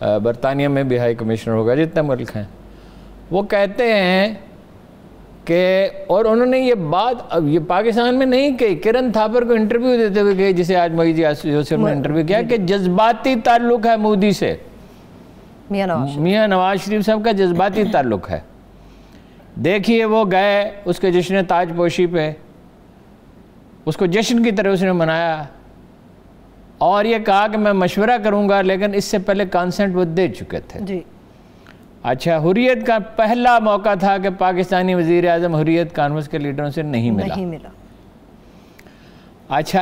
برطانیہ میں بھی ہائی کمشنر ہوگا، جتنے ملک ہیں، وہ کہتے ہیں کہ، اور انہوں نے یہ بات یہ پاکستان میں نہیں کہی، کرن تھاپر کو انٹرویو دیتے ہوئے کہی، جسے آج محی یوسف نے انٹرویو کیا، کہ جذباتی تعلق ہے مودی سے، میاں نواز شریف صاحب کا جذباتی تعلق ہے۔ دیکھیے وہ گئے اس کے جشن تاج پوشی پہ، اس کو جشن کی طرح اس نے منایا، اور یہ کہا کہ میں مشورہ کروں گا، لیکن اس سے پہلے کانسنٹ وہ دے چکے تھے۔ جی اچھا، حریت کا پہلا موقع تھا کہ پاکستانی وزیر اعظم حریت کانفرنس کے لیڈروں سے نہیں ملا۔ اچھا،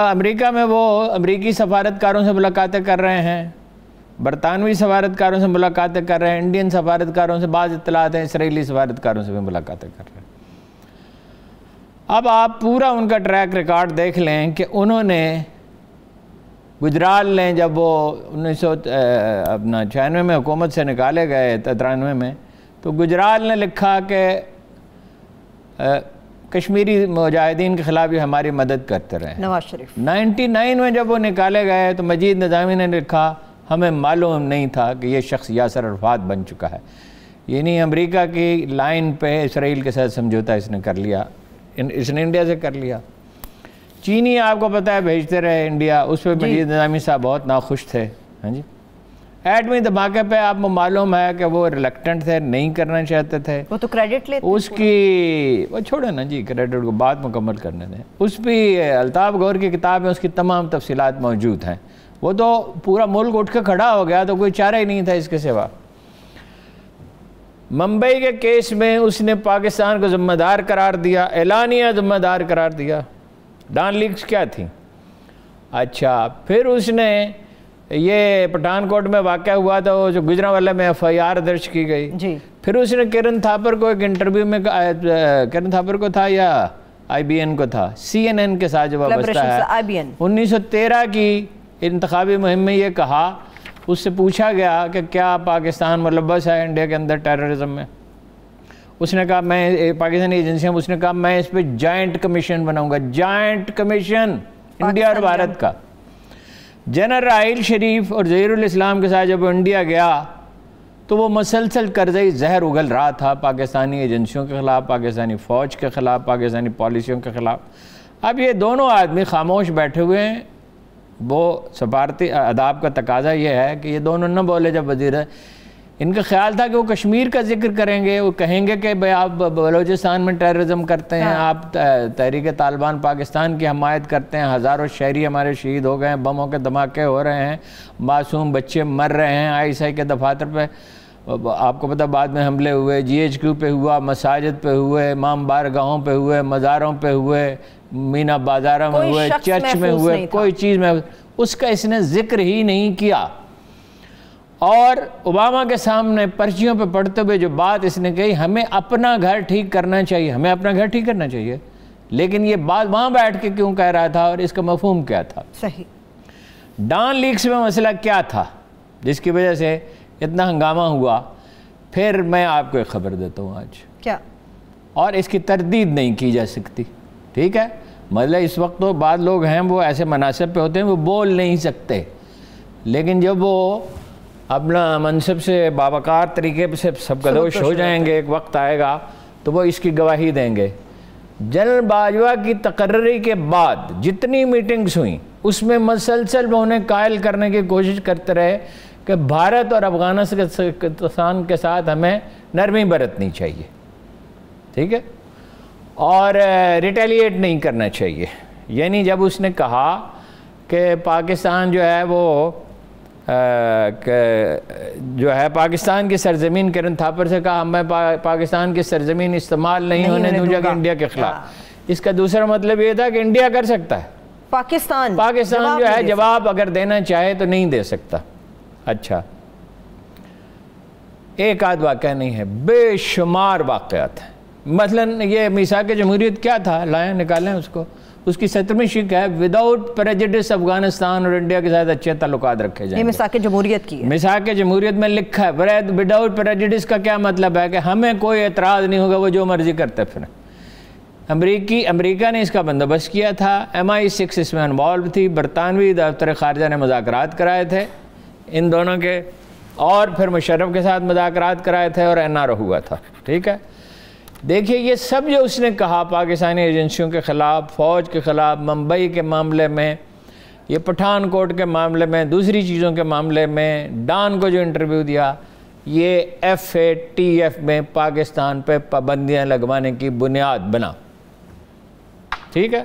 امریکہ میں وہ امریکی سفارتکاروں سے ملاقاتیں کر رہے ہیں، برطانوی سفارتکاروں سے ملاقاتیں کر رہے ہیں، انڈین سفارتکاروں سے، بعض اطلاعات ہیں اسرائیلی سفارتکاروں سے بھی ملاقاتیں کر رہے ہیں۔ اب آپ پورا ان کا ٹریک ریکارڈ دیکھ لیں کہ انہوں نے گجرال نے جب وہ 1996 میں حکومت سے نکالے گئے 93 میں، تو گجرال نے لکھا کہ کشمیری مجاہدین کے خلاف یہ ہماری مدد کرتے رہے۔ نواز شریف 99 میں جب وہ نکالے گئے تو مجید نظامی نے لکھا ہمیں معلوم نہیں تھا کہ یہ شخص یاسر عرفات بن چکا ہے، یعنی امریکہ کی لائن پہ اسرائیل کے ساتھ سمجھوتا اس نے کر لیا، اس نے انڈیا سے کر لیا۔ چینی آپ کو پتہ ہے بھیجتے رہے انڈیا، اس پہ مجید نظامی صاحب بہت ناخوش تھے۔ ہاں جی، ایٹمی دھماکے پہ آپ کو معلوم ہے کہ وہ ریلیکٹنٹ تھے، نہیں کرنا چاہتے تھے، وہ تو کریڈٹ لیتے اس کی، وہ چھوڑے نا جی، کریڈٹ کو بات مکمل کرنے دیں۔ اس پہ الطاف غور کی کتاب میں اس کی تمام تفصیلات موجود ہیں۔ وہ تو پورا ملک اٹھ کے کھڑا ہو گیا، تو کوئی چارہ ہی نہیں تھا اس کے سوا۔ ممبئی کے کیس میں اس نے پاکستان کو ذمہ دار قرار دیا، اعلانیہ ذمہ دار قرار دیا۔ ڈان لیکس کیا تھی؟ اچھا، پھر اس نے یہ پٹھان کوٹ میں واقعہ ہوا تھا، وہ جو گجرانوالہ میں FIR درج کی گئی، جی، پھر اس نے کرن تھاپر کو ایک انٹرویو میں، کرن تھاپر کو تھا یا IBN کو تھا، CNN کے ساتھ جو وابستہ ہے، 1913 کی انتخابی مہم میں یہ کہا، اس سے پوچھا گیا کہ کیا پاکستان ملوث ہے انڈیا کے اندر ٹیررزم میں؟ اس نے کہا میں، پاکستانی ایجنسیاں، اس نے کہا میں اس پہ جائنٹ کمیشن بناؤں گا، جائنٹ کمیشن انڈیا اور بھارت کا۔ جنرل راحیل شریف اور ظہیر الاسلام کے ساتھ جب وہ انڈیا گیا تو وہ مسلسل قرضۂ زہر اگل رہا تھا پاکستانی ایجنسیوں کے خلاف، پاکستانی فوج کے خلاف، پاکستانی پالیسیوں کے خلاف۔ اب یہ دونوں آدمی خاموش بیٹھے ہوئے ہیں۔ وہ سفارتی آداب کا تقاضا یہ ہے کہ یہ دونوں نہ بولے جب وزیر ہے۔ ان کا خیال تھا کہ وہ کشمیر کا ذکر کریں گے، وہ کہیں گے کہ بھئی آپ بلوچستان میں ٹیررزم کرتے ہیں، آپ تحریک طالبان پاکستان کی حمایت کرتے ہیں، ہزاروں شہری ہمارے شہید ہو گئے ہیں، بموں کے دھماکے ہو رہے ہیں، معصوم بچے مر رہے ہیں، ISI کے دفاتر پہ آپ کو پتہ بعد میں حملے ہوئے، GHQ پہ ہوا، مساجد پہ ہوئے، امام بارگاہوں پہ ہوئے، مزاروں پہ ہوئے، مینا بازاروں میں ہوئے، چرچ میں ہوئے، کوئی چیز میں، اس کا اس نے ذکر ہی نہیں کیا۔ اور اوباما کے سامنے پرچیوں پہ پڑھتے ہوئے جو بات اس نے کہی، ہمیں اپنا گھر ٹھیک کرنا چاہیے، ہمیں اپنا گھر ٹھیک کرنا چاہیے، لیکن یہ بات وہاں بیٹھ کے کیوں کہہ رہا تھا اور اس کا مفہوم کیا تھا؟ صحیح۔ ڈان لیکس میں مسئلہ کیا تھا جس کی وجہ سے اتنا ہنگامہ ہوا؟ پھر میں آپ کو ایک خبر دیتا ہوں آج، کیا؟ اور اس کی تردید نہیں کی جا سکتی، ٹھیک ہے؟ مطلب اس وقت تو بعض لوگ ہیں وہ ایسے مناصب پہ ہوتے ہیں وہ بول نہیں سکتے، لیکن جب وہ اپنا منصب سے باوقار طریقے سے سب کدوش ہو جائیں گے، ایک وقت آئے گا تو وہ اس کی گواہی دیں گے۔ جنرل باجوہ کی تقرری کے بعد جتنی میٹنگز ہوئیں اس میں مسلسل وہ انہیں قائل کرنے کی کوشش کرتے رہے کہ بھارت اور افغانستان کے ساتھ ہمیں نرمی برتنی چاہیے، ٹھیک ہے، اور ریٹیلیٹ نہیں کرنا چاہیے۔ یعنی جب اس نے کہا کہ پاکستان جو ہے وہ جو ہے پاکستان کی سرزمین، کرن تھاپر سے کہا میں پاکستان کی سرزمین استعمال نہیں ہونے دوں گا انڈیا کے خلاف، اس کا دوسرا مطلب یہ تھا کہ انڈیا کر سکتا ہے، پاکستان جو ہے جواب اگر دینا چاہے تو نہیں دے سکتا۔ اچھا، ایک آدھ واقعہ نہیں ہے، بے شمار واقعات ہیں۔ مثلاً یہ میثاق جمہوریت کیا تھا، لائیں نکالیں اس کو، اس کی 17ویں شق ہے وداؤٹ پریجڈس افغانستان اور انڈیا کے ساتھ اچھے تعلقات رکھے جائیں۔ یہ میثاق جمہوریت کی ہے، میثاق جمہوریت میں لکھا ہے۔ وداؤٹ پریجڈس کا کیا مطلب ہے؟ کہ ہمیں کوئی اعتراض نہیں ہوگا، وہ جو مرضی کرتے پھریں۔ امریکہ نے اس کا بندوبست کیا تھا، MI6 اس میں انوالو تھی، برطانوی دفتر خارجہ نے مذاکرات کرائے تھے ان دونوں کے، اور پھر مشرف کے ساتھ مذاکرات کرائے تھے اور این آر او ہوا تھا. ٹھیک ہے, دیکھیے یہ سب جو اس نے کہا پاکستانی ایجنسیوں کے خلاف, فوج کے خلاف, ممبئی کے معاملے میں, یہ پٹھان کوٹ کے معاملے میں, دوسری چیزوں کے معاملے میں, ڈان کو جو انٹرویو دیا, یہ FATF میں پاکستان پہ پابندیاں لگوانے کی بنیاد بنا. ٹھیک ہے,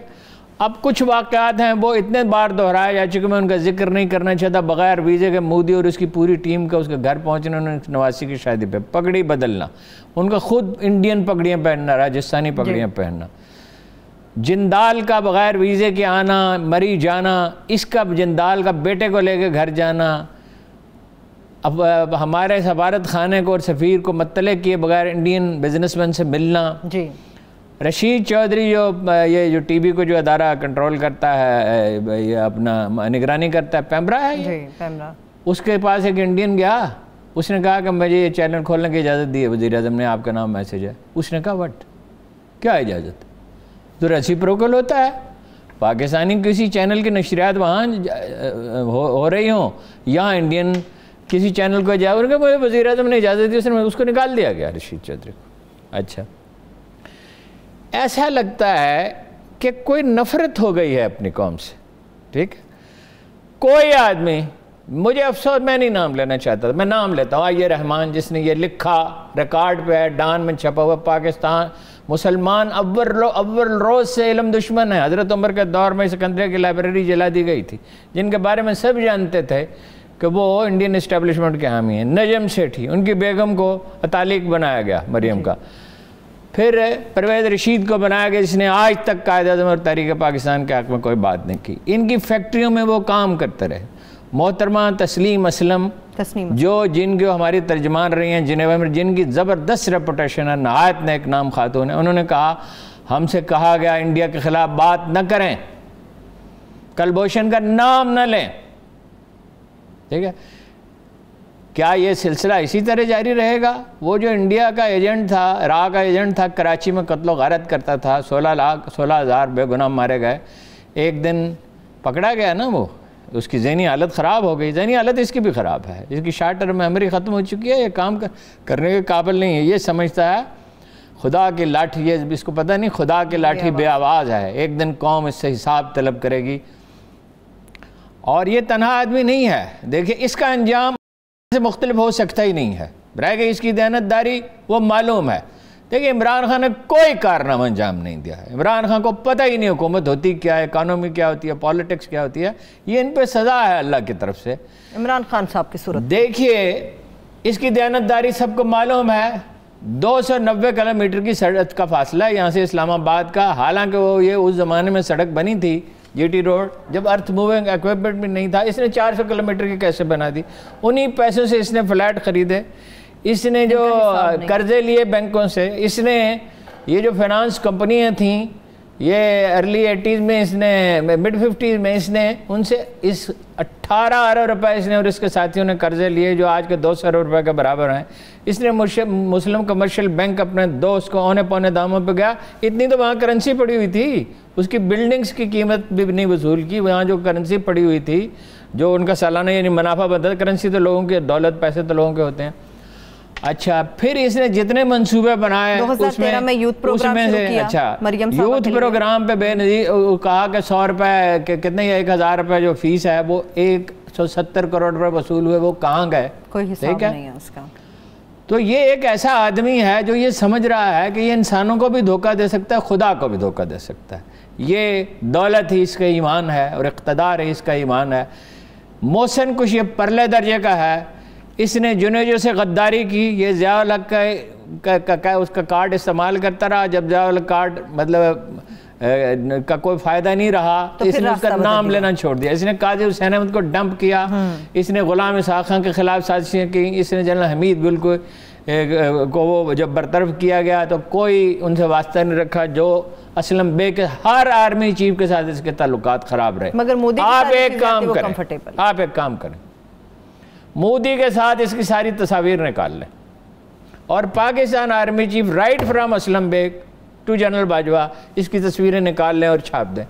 اب کچھ واقعات ہیں وہ اتنے بار دہرائے جا چکے, میں ان کا ذکر نہیں کرنا چاہتا. بغیر ویزے کے مودی اور اس کی پوری ٹیم کا اس کے گھر پہنچنا, انہوں نے نواسی کی شادی پہ پگڑی بدلنا, ان کا خود انڈین پگڑیاں پہننا, راجستھانی پگڑیاں پہننا, جندال کا بغیر ویزے کے آنا, مری جانا, اس کا جندال کا بیٹے کو لے کے گھر جانا, اب ہمارے سفارت خانے کو اور سفیر کو مطلع کیے بغیر انڈین بزنس مین سے ملنا. جی, رشید چودھری جو ٹی بی کو جو ادارہ کنٹرول کرتا ہے, یہ اپنا نگرانی کرتا ہے, پیمرا ہے یہ, پیمرا, اس کے پاس ایک انڈین گیا, اس نے کہا کہ مجھے یہ چینل کھولنے کی اجازت دی ہے وزیر اعظم نے, آپ کا نام میسج ہے. اس نے کہا وٹ, کیا اجازت؟ تو ریسیپروکل ہوتا ہے, پاکستانی کسی چینل کی نشریات وہاں ہو رہی ہوں, یہاں انڈین کسی چینل کو اجازت, کہ مجھے وزیر اعظم نے اجازت دی, اس کو نکال دیا گیا رشید چودھری کو. اچھا, ایسا لگتا ہے کہ کوئی نفرت ہو گئی ہے اپنی قوم سے. ٹھیک ہے, کوئی آدمی, مجھے افسوس, میں نہیں نام لینا چاہتا, میں نام لیتا ہوں, آئیے رحمان, جس نے یہ لکھا, ریکارڈ پہ ہے, ڈان میں چھپا ہوا, پاکستان مسلمان اول روز سے علم دشمن ہے. حضرت عمر کے دور میں سکندریہ کی لائبریری جلا دی گئی تھی, جن کے بارے میں سب جانتے تھے کہ وہ انڈین اسٹیبلشمنٹ کے حامی ہیں. نجم سیٹھی, ان کی بیگم کو اتالق بنایا گیا, مریم کا. پھر پرویز رشید کو بنایا گیا, جس نے آج تک قائد اعظم اور تحریک پاکستان کے حق میں کوئی بات نہیں کی. ان کی فیکٹریوں میں وہ کام کرتے رہے. محترمہ تسلیم اسلم, جن کو ہماری ترجمان رہی ہیں جنیوا میں, جن کی زبردست ریپوٹیشن ہے, نہایت نیک نام خاتون ہے, انہوں نے کہا ہم سے کہا گیا انڈیا کے خلاف بات نہ کریں, کلبھوشن کا نام نہ لیں. ٹھیک ہے, کیا یہ سلسلہ اسی طرح جاری رہے گا؟ وہ جو انڈیا کا ایجنٹ تھا, را کا ایجنٹ تھا, کراچی میں قتل و غارت کرتا تھا, 16,000 بے گناہ مارے گئے, ایک دن پکڑا گیا نا, وہ اس کی ذہنی حالت خراب ہو گئی. ذہنی حالت اس کی بھی خراب ہے, اس کی شارٹر میموری ختم ہو چکی ہے, یہ کام کرنے کے قابل نہیں ہے. یہ سمجھتا ہے خدا کی لاٹھی, یہ اس کو پتہ نہیں خدا کی لاٹھی بے آواز ہے, ایک دن قوم اس سے حساب طلب کرے گی. اور یہ تنہا آدمی نہیں ہے, دیکھیں اس کا انجام سے مختلف ہو سکتا ہی نہیں ہے. برائے کہ اس کی دیانتداری وہ معلوم ہے. دیکھیں عمران خان نے کوئی کارنامہ انجام نہیں دیا ہے. عمران خان کو پتہ ہی نہیں حکومت ہوتی کیا ہے, اکانومی کیا ہوتی ہے, پالیٹکس کیا ہوتی ہے. یہ ان پہ سزا ہے اللہ کی طرف سے. عمران خان صاحب کی صورت دیکھیے, اس کی دیانتداری سب کو معلوم ہے. 290 کلومیٹر کی سڑک کا فاصلہ ہے یہاں سے اسلام آباد کا, حالانکہ وہ یہ اس زمانے میں سڑک بنی تھی جی ٹی روڈ, جب ارتھ موونگ ایکوپمنٹ بھی نہیں تھا. اس نے 400 کلومیٹر کی کیسے بنا دی؟ انہی پیسوں سے اس نے فلیٹ خریدے, اس نے جو قرضے لیے بینکوں سے, اس نے یہ جو فائنانس کمپنیاں تھیں یہ ارلی 80s میں, اس نے مڈ 50s میں اس نے ان سے 18 ارب روپے اس نے اور اس کے ساتھیوں نے قرضے لیے, جو آج کے 200 ارب روپے کے برابر ہیں. اس نے مسلم کمرشل بینک اپنے دوست کو اونے پونے داموں پہ گیا, اتنی تو وہاں کرنسی پڑی ہوئی تھی, اس کی بلڈنگز کی قیمت بھی نہیں وصول کی. وہاں جو کرنسی پڑی ہوئی تھی, جو ان کا سالانہ یعنی منافع بنتا ہے, کرنسی تو لوگوں کے, دولت پیسے تو لوگوں کے ہوتے ہیں. اچھا, پھر اس نے جتنے منصوبے بنائے 2013 میں یوتھ پروگرام شروع کیا. اچھا, یوتھ پروگرام پہ بے نظیر کہا کہ 100 روپے کتنے, 1000 روپے جو فیس ہے وہ 170 کروڑ روپے وصول ہوئے, وہ کہاں گئے؟ کوئی حساب نہیں ہے اس کا. تو یہ ایک ایسا آدمی ہے جو یہ سمجھ رہا ہے کہ یہ انسانوں کو بھی دھوکہ دے سکتا ہے, خدا کو بھی دھوکہ دے سکتا ہے. یہ دولت ہی اس کا ایمان ہے اور اقتدار ہی اس کا ایمان ہے. محسن کچھ یہ پرلے درجے کا ہے, اس نے جنیجو سے غداری کی. یہ ضیاء الحق کا اس کا کارڈ استعمال کرتا رہا, جب ضیاء الحق کارڈ مطلب کا کوئی فائدہ نہیں رہا تو اس نے اس کا نام لینا چھوڑ دیا. اس نے قاضی حسین احمد کو ڈمپ کیا, اس نے غلام اسحاق خان کے خلاف سازشیں کی, اس نے جنرل حمید گل کو وہ جب برطرف کیا گیا تو کوئی ان سے واسطہ نہیں رکھا. جو اسلم بے کے ہر آرمی چیف کے ساتھ اس کے تعلقات خراب رہے. مگر مودی آپ ایک کام کریں, مودی کے ساتھ اس کی ساری تصاویر نکال لیں اور Pakistan army chief right from Aslam Beg to general Bajwa اس کی تصویریں نکال لیں اور چھاپ دیں.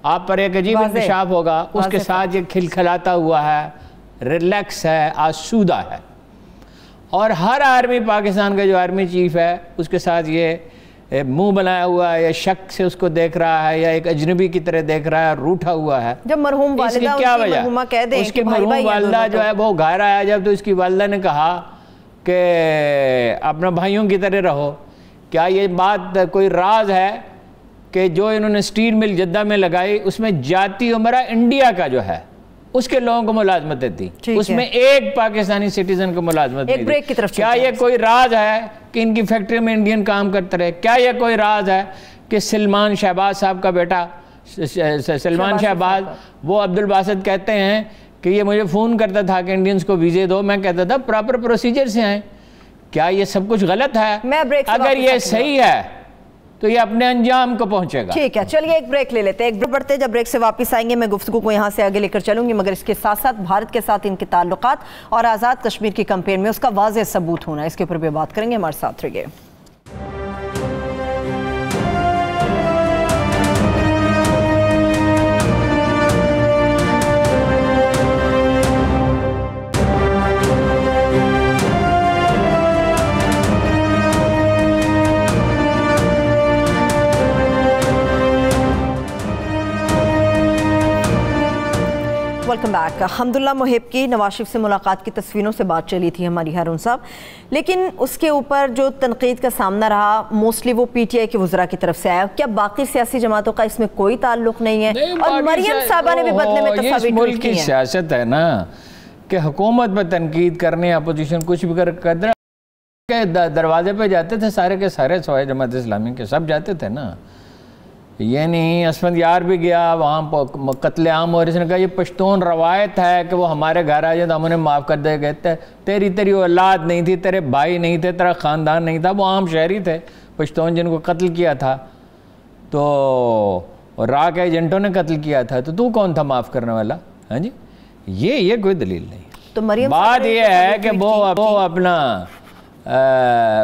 آپ پر ایک عجیب انکشاف ہوگا, اس کے ساتھ یہ کھلکھلاتا ہوا ہے, ریلیکس ہے, آسودہ ہے. اور ہر آرمی پاکستان کا جو آرمی چیف ہے اس کے ساتھ یہ منہ بنایا ہوا ہے یا شک سے اس کو دیکھ رہا ہے یا ایک اجنبی کی طرح دیکھ رہا ہے, روٹھا ہوا ہے. جب مرحوم والدہ کیا وجہ, اس کی مرحوم والدہ جو ہے وہ گھر آیا جب تو اس کی والدہ نے کہا کہ اپنا بھائیوں کی طرح رہو. کیا یہ بات کوئی راز ہے کہ جو انہوں نے اسٹیل مل جدہ میں لگائی اس میں جاتی عمرہ انڈیا کا جو ہے اس کے لوگوں کو ملازمتیں تھی, اس میں ایک پاکستانی سٹیزن کو ملازمت نہیں تھی. کیا یہ کوئی راز ہے کہ ان کی فیکٹری میں انڈین کام کرتے رہے؟ کیا یہ کوئی راز ہے کہ سلمان شہباز صاحب کا بیٹا سلمان شہباز, وہ عبدالباسط کہتے ہیں کہ یہ مجھے فون کرتا تھا کہ انڈینز کو ویزے دو, میں کہتا تھا پراپر پروسیجر سے آئیں. کیا یہ سب کچھ غلط ہے؟ اگر یہ صحیح ہے تو یہ اپنے انجام کو پہنچے گا. ٹھیک ہے, چلیے ایک بریک لے لیتے ہیں. ایک بریک بڑھتے ہیں, جب بریک سے واپس آئیں گے میں گفتگو کو یہاں سے آگے لے کر چلوں گی, مگر اس کے ساتھ ساتھ بھارت کے ساتھ ان کے تعلقات اور آزاد کشمیر کی کمپین میں اس کا واضح ثبوت ہونا ہے, اس کے اوپر بھی بات کریں گے. ہمارے ساتھ رہیے. Welcome back. حمداللہ محب کی نواز شریف سے ملاقات کی تصویروں سے بات چلی تھی ہماری ہارون صاحب, لیکن اس کے اوپر جو تنقید کا سامنا رہا موسٹلی وہ پی ٹی آئی کے وزراء کی طرف سے آیا. کیا باقی سیاسی جماعتوں کا اس میں کوئی تعلق نہیں ہے؟ اور مریم صاحبہ نے بھی بدلے میں تصاویر ٹویٹ کی ہیں. سیاست ہے نا کہ حکومت پہ تنقید کرنے, اپوزیشن کچھ بھی کر دروازے پہ جاتے تھے سارے کے سارے سوائے جماعت اسلامی کے سب جاتے تھے نا. یہ نہیں, اسفند یار بھی گیا, وہاں قتل عام اور اس نے کہا یہ پشتون روایت ہے کہ وہ ہمارے گھر آ جائے تو ہم انہیں معاف کر دے گئے. تیری اولاد نہیں تھی, تیرے بھائی نہیں تھے, تیرا خاندان نہیں تھا, وہ عام شہری تھے پشتون جن کو قتل کیا تھا, تو راہ کے ایجنٹوں نے قتل کیا تھا, تو کون تھا معاف کرنے والا؟ ہاں جی, یہ کوئی دلیل نہیں. تو مریم بات یہ ہے کہ وہ اپنا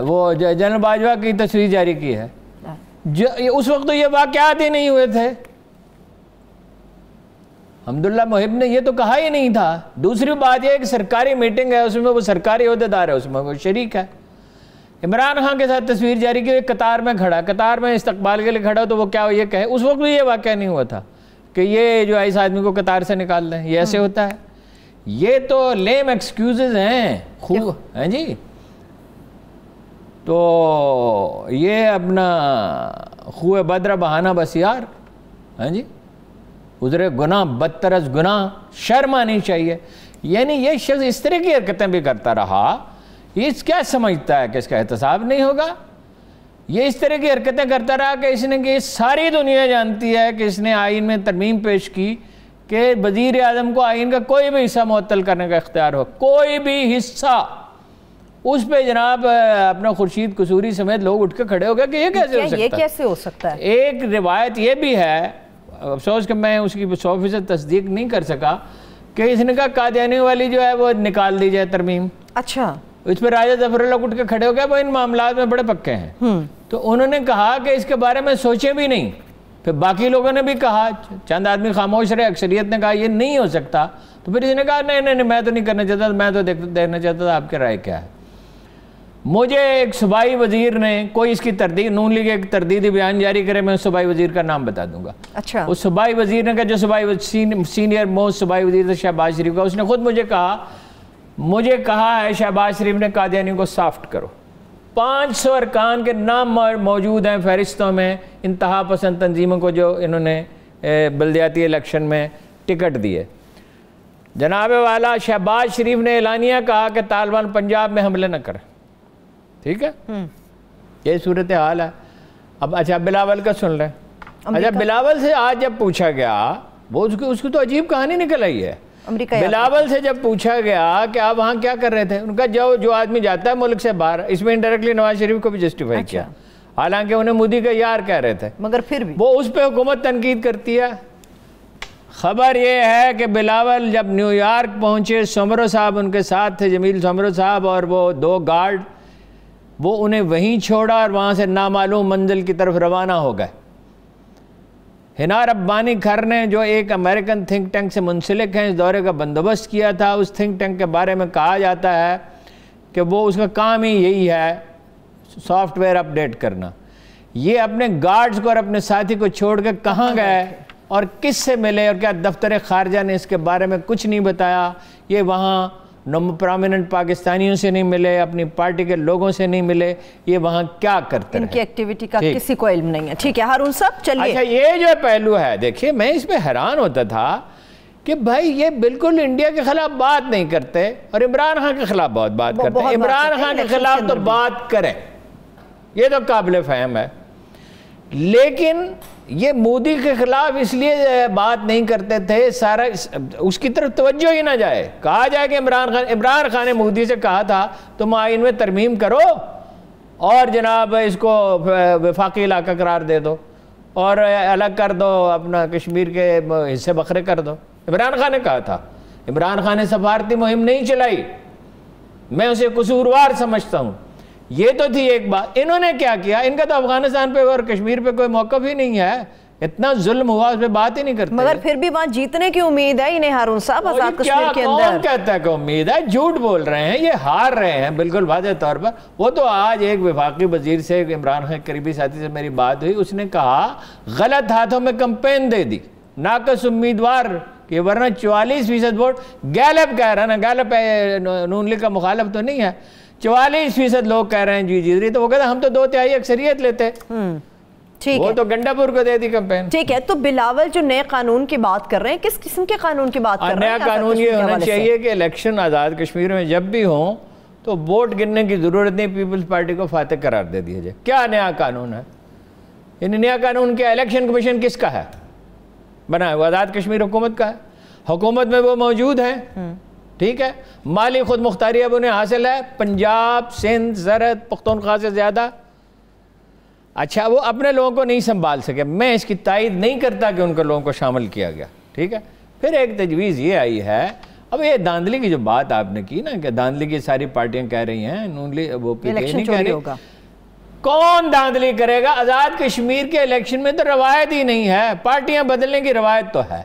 وہ جنرل باجوہ کی تصویر جاری کی ہے, اس وقت تو یہ واقعات ہی نہیں ہوئے تھے. حمداللہ محب نے یہ تو کہا ہی نہیں تھا. دوسری بات یہ ہے کہ سرکاری میٹنگ ہے, اس میں وہ سرکاری عہدیدار ہے, اس میں وہ شریک ہے. عمران خان کے ساتھ تصویر جاری کی, قطار میں کھڑا, قطار میں استقبال کے لیے کھڑا, تو وہ کیا یہ کہے اس وقت بھی یہ واقعہ نہیں ہوا تھا کہ یہ جو اس آدمی کو قطار سے نکال دیں. یہ ایسے ہوتا ہے. یہ تو لیم ایکسکیوزز ہیں ہیں جی. تو یہ اپنا خوہ بدر بہانہ بس یار, ہاں جی, ادھر گناہ بدتر از گناہ, شرم آنی چاہیے. یعنی یہ شخص اس طرح کی حرکتیں بھی کرتا رہا, یہ کیا سمجھتا ہے کہ اس کا احتساب نہیں ہوگا؟ یہ اس طرح کی حرکتیں کرتا رہا کہ اس نے کہ ساری دنیا جانتی ہے کہ اس نے آئین میں ترمیم پیش کی کہ وزیر اعظم کو آئین کا کوئی بھی حصہ معطل کرنے کا اختیار ہو, کوئی بھی حصہ. اس پہ جناب اپنا خورشید قصوری سمیت لوگ اٹھ کے کھڑے ہو گئے کہ یہ کیسے ہو سکتا ہے. ایک روایت یہ بھی ہے, افسوس کہ میں اس کی 100% تصدیق نہیں کر سکا, کہ اس نے کہا قادیانی والی جو ہے وہ نکال دی جائے ترمیم. اچھا. اس پہ راجہ ظفر اللہ اٹھ کے کھڑے ہو گئے, وہ ان معاملات میں بڑے پکے ہیں. تو انہوں نے کہا کہ اس کے بارے میں سوچے بھی نہیں. پھر باقی لوگوں نے بھی کہا, چند آدمی خاموش رہے, اکثریت نے کہا یہ نہیں ہو سکتا. تو پھر اس نے کہا نہیں میں تو نہیں کرنا چاہتا, میں تو دیکھنا چاہتا تھا آپ کی رائے کیا ہے. مجھے ایک صوبائی وزیر نے کوئی اس کی تردید, نون لیگ ایک تردیدی بیان جاری کرے, میں اس صوبائی وزیر کا نام بتا دوں گا. اچھا. اس صوبائی وزیر نے کہا, جو سینئر موسٹ صوبائی وزیر تھا شہباز شریف کا, اس نے خود مجھے کہا ہے شہباز شریف نے قادیانی کو سافٹ کرو. 500 ارکان کے نام موجود ہیں فہرستوں میں, انتہا پسند تنظیموں کو جو انہوں نے بلدیاتی الیکشن میں ٹکٹ دیے. جناب والا شہباز شریف نے اعلانیہ کہا کہ طالبان پنجاب میں حملے نہ کریں. ٹھیک ہے, یہ صورتحال ہے. اب اچھا بلاول کا سن لیں. اچھا بلاول سے آج جب پوچھا گیا, وہ اس کی تو عجیب کہانی نکل آئی ہے. بلاول سے جب پوچھا گیا کہ آپ وہاں کیا کر رہے تھے, ان کا جو آدمی جاتا ہے ملک سے باہر, اس میں انڈائریکٹلی نواز شریف کو بھی جسٹیفائی کیا, حالانکہ انہیں مودی کا یار کہہ رہے تھے, مگر پھر بھی وہ اس پہ حکومت تنقید کرتی ہے. خبر یہ ہے کہ بلاول جب نیو یارک پہنچے, سومرو صاحب ان کے ساتھ تھے, جمیل سومرو صاحب اور وہ 2 گارڈ, وہ انہیں وہیں چھوڑا اور وہاں سے نامعلوم منزل کی طرف روانہ ہو گئے. حنا ربانی کھر نے جو ایک امریکن تھنک ٹینک سے منسلک ہیں اس دورے کا بندوبست کیا تھا، اس تھنک ٹینک کے بارے میں کہا جاتا ہے کہ وہ اس کا کام ہی یہی ہے سافٹ ویئر اپڈیٹ کرنا۔ یہ اپنے گارڈز کو اور اپنے ساتھی کو چھوڑ کے کہاں گئے اور کس سے ملے، اور کیا دفتر خارجہ نے اس کے بارے میں کچھ نہیں بتایا؟ یہ وہاں پرامیننٹ پاکستانیوں سے نہیں ملے، اپنی پارٹی کے لوگوں سے نہیں ملے، یہ وہاں کیا کرتے ہیں؟ ان کی ایکٹیویٹی کا کسی کو علم نہیں ہے۔ ٹھیک ہے ہارون صاحب چلیے۔ اچھا یہ جو پہلو ہے، دیکھیے میں اس پہ حیران ہوتا تھا کہ بھائی یہ بالکل انڈیا کے خلاف بات نہیں کرتے اور عمران خان کے خلاف بہت بات کرتے ہیں۔ عمران خان کے خلاف تو بات کریں، یہ تو قابل فہم ہے، لیکن یہ مودی کے خلاف اس لیے بات نہیں کرتے تھے، سارا اس کی طرف توجہ ہی نہ جائے۔ کہا جائے کہ عمران خان نے مودی سے کہا تھا تم آئین میں ترمیم کرو اور جناب اس کو وفاقی علاقہ قرار دے دو اور الگ کر دو، اپنا کشمیر کے حصے بکھرے کر دو۔ عمران خان نے کہا تھا۔ عمران خان نے سفارتی مہم نہیں چلائی، میں اسے قصوروار سمجھتا ہوں۔ یہ تو تھی ایک بات۔ انہوں نے کیا کیا؟ ان کا تو افغانستان پہ اور کشمیر پہ کوئی موقف ہی نہیں ہے، اتنا ظلم ہوا اس پہ بات ہی نہیں کرتے۔ مگر پھر بھی وہاں جیتنے کی امید ہے انہیں ہارون صاحب آزاد کشمیر کے اندر۔ کون کہتا ہے کہ امید ہے؟ جھوٹ بول رہے ہیں، یہ ہار رہے ہیں بالکل واضح طور پر۔ وہ تو آج ایک وفاقی وزیر سے، عمران خان قریبی ساتھی سے میری بات ہوئی، اس نے کہا غلط ہاتھوں میں کمپین دے دی، ناقص امیدوار کہ ورنہ 44% ووٹ گیلپ کہہ رہا ہے نا، گیلپ نون لیگ کا مخالف تو نہیں ہے، 44% لوگ کہہ رہے ہیں جی جیت رہی، تو وہ کہتا ہم تو 2/3 اکثریت لیتے، وہ تو گنڈا پور کو دے دی کمپین۔ ٹھیک ہے، تو بلاول جو نئے قانون کی بات کر رہے ہیں، کس قسم کے قانون کی بات کر رہے ہیں؟ نیا قانون یہ ہونا چاہیے کہ الیکشن آزاد کشمیر میں جب بھی ہوں تو ووٹ گننے کی ضرورت نہیں، پیپلز پارٹی کو فاتح قرار دے دیا جائے۔ کیا نیا قانون ہے؟ یعنی نیا قانون کیا؟ الیکشن کمیشن کس کا ہے بنا ہے؟ وہ آزاد کشمیر حکومت کا ہے، حکومت میں وہ موجود ہیں، ٹھیک ہے، مالی خود مختاری اب انہیں حاصل ہے، پنجاب، سندھ، زرعت، پختونخوا سے زیادہ۔ اچھا وہ اپنے لوگوں کو نہیں سنبھال سکے، میں اس کی تائید نہیں کرتا کہ ان کے لوگوں کو شامل کیا گیا، ٹھیک ہے۔ پھر ایک تجویز یہ آئی ہے، اب یہ داندلی کی جو بات آپ نے کی نا کہ داندلی کی ساری پارٹیاں کہہ رہی ہیں، وہ پی ٹی آئی نہیں کہہ رہی۔ کون داندلی کرے گا؟ آزاد کشمیر کے الیکشن میں تو روایت ہی نہیں ہے، پارٹیاں بدلنے کی روایت تو ہے،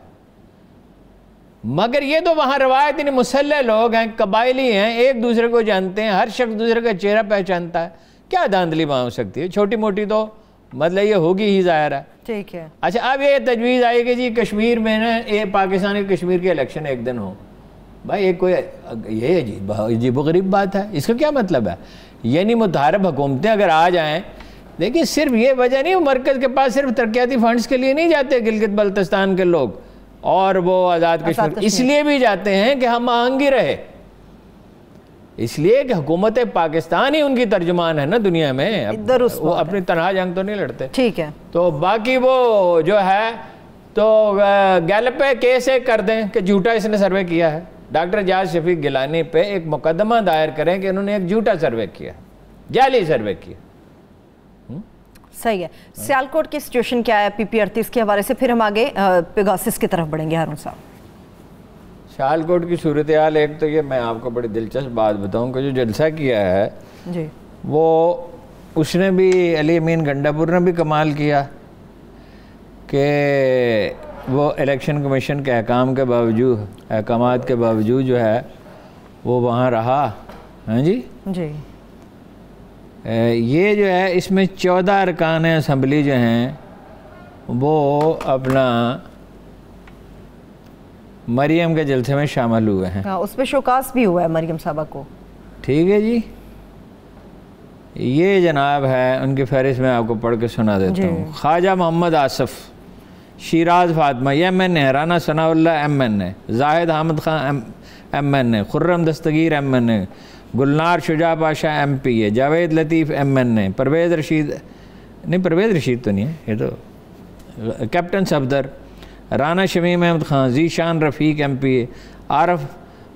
مگر یہ تو وہاں روایت نہیں، مسلح لوگ ہیں، قبائلی ہیں، ایک دوسرے کو جانتے ہیں، ہر شخص دوسرے کا چہرہ پہچانتا ہے، کیا داندلی وہاں ہو سکتی ہے؟ چھوٹی موٹی تو مطلب یہ ہوگی ہی ظاہر ہے، ٹھیک ہے۔ اچھا اب یہ تجویز آئی کہ جی کشمیر میں نا یہ پاکستان کے کشمیر کے الیکشن ایک دن ہو، بھائی ایک کوئی یہ عجیب و غریب بات ہے، اس کا کیا مطلب ہے؟ یعنی متحارب حکومتیں اگر آ جائیں، دیکھیں صرف یہ وجہ نہیں، مرکز کے پاس صرف ترقیاتی فنڈز کے لیے نہیں جاتے گلگت بلتستان کے لوگ اور وہ آزاد کشمیر، اس لیے بھی جاتے ہیں کہ ہم آہنگی رہے، اس لیے کہ حکومت پاکستان ہی ان کی ترجمان ہے نا دنیا میں، وہ اپنی تنہا جنگ تو نہیں لڑتے، ٹھیک ہے۔ تو باقی وہ جو ہے تو گیلپ پہ کیس ایک کر دیں کہ جھوٹا اس نے سروے کیا ہے، ڈاکٹر جاز شفیق گیلانی پہ ایک مقدمہ دائر کریں کہ انہوں نے ایک جھوٹا سروے کیا، جعلی سروے کیا۔ صحیح ہے۔ سیالکوٹ کی سچویشن کیا ہے پی پی 38 کے حوالے سے؟ پھر ہم آگے پیگاسس کی طرف بڑھیں گے ہارون صاحب۔ سیالکوٹ کی صورتحال ایک تو یہ میں آپ کو بڑی دلچسپ بات بتاؤں کہ جو جلسہ کیا ہے جی وہ اس نے بھی علی امین گنڈا پور نے بھی کمال کیا کہ وہ الیکشن کمیشن کے احکامات کے باوجود جو ہے وہ وہاں رہا، ہاں جی جی۔ یہ جو ہے اس میں 14 ارکان اسمبلی جو ہیں وہ اپنا مریم کے جلسے میں شامل ہوئے ہیں، اس پہ شوکاس بھی ہوا ہے مریم صاحبہ کو، ٹھیک ہے جی۔ یہ جناب ہے ان کی فہرست میں آپ کو پڑھ کے سنا دیتا ہوں۔ خواجہ محمد آصف، شیراز فاطمہ ایم این اے، رانا ثناء اللہ ایم این اے، زاہد حامد خان ایم این اے، خرم دستگیر ایم این اے، گلنار شجاع پاشا ایم پی اے، جاوید لطیف ایم این اے، پرویز رشید تو نہیں ہے، یہ تو کیپٹن صفدر، رانا شمیم احمد خان، ذیشان رفیق ایم پی اے، عارف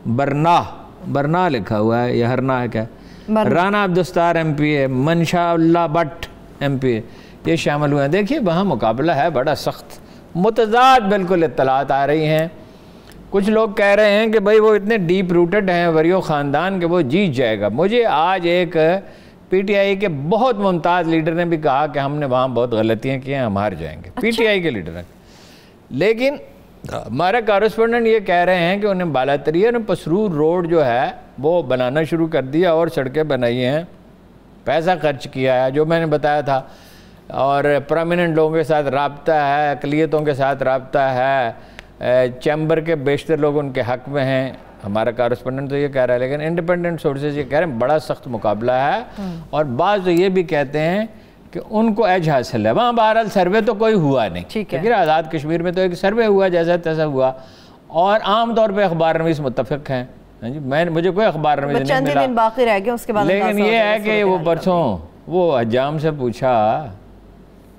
برنا لکھا ہوا ہے یا ہرنا ہے کیا، رانا عبدالستار ایم پی اے، منشا اللہ بٹ ایم پی اے، یہ شامل ہوئے ہیں۔ دیکھیے وہاں مقابلہ ہے بڑا سخت، متضاد بالکل اطلاعات آ رہی ہیں۔ کچھ لوگ کہہ رہے ہیں کہ بھائی وہ اتنے ڈیپ روٹڈ ہیں وریو خاندان کہ وہ جیت جائے گا۔ مجھے آج ایک پی ٹی آئی کے بہت ممتاز لیڈر نے بھی کہا کہ ہم نے وہاں بہت غلطیاں کی ہیں، ہم ہار جائیں گے، پی ٹی آئی کے لیڈر ہیں۔ لیکن ہمارے کارسپونڈنٹ یہ کہہ رہے ہیں کہ انہیں بالاتریہ نے پسرور روڈ جو ہے وہ بنانا شروع کر دیا اور سڑکیں بنائی ہیں، پیسہ خرچ کیا ہے جو میں نے بتایا تھا، اور پرامیننٹ لوگوں کے ساتھ رابطہ ہے، اقلیتوں کے ساتھ رابطہ ہے، چیمبر کے بیشتر لوگ ان کے حق میں ہیں، ہمارا کارسپونڈنٹ تو یہ کہہ رہا ہے، لیکن انڈیپینڈنٹ سورسز یہ کہہ رہے ہیں بڑا سخت مقابلہ ہے، اور بعض تو یہ بھی کہتے ہیں کہ ان کو ایج حاصل ہے۔ وہاں بہرحال سروے تو کوئی ہوا نہیں، لیکن آزاد کشمیر میں تو ایک سروے ہوا جیسا تیسا ہوا، اور عام طور پہ اخبار نویس متفق ہیں، مجھے کوئی اخبار نویس نہیں ملا، چند دن باقی رہ گئے اس کے بعد، لیکن یہ ہے کہ وہ پرسوں وہ حجام سے پوچھا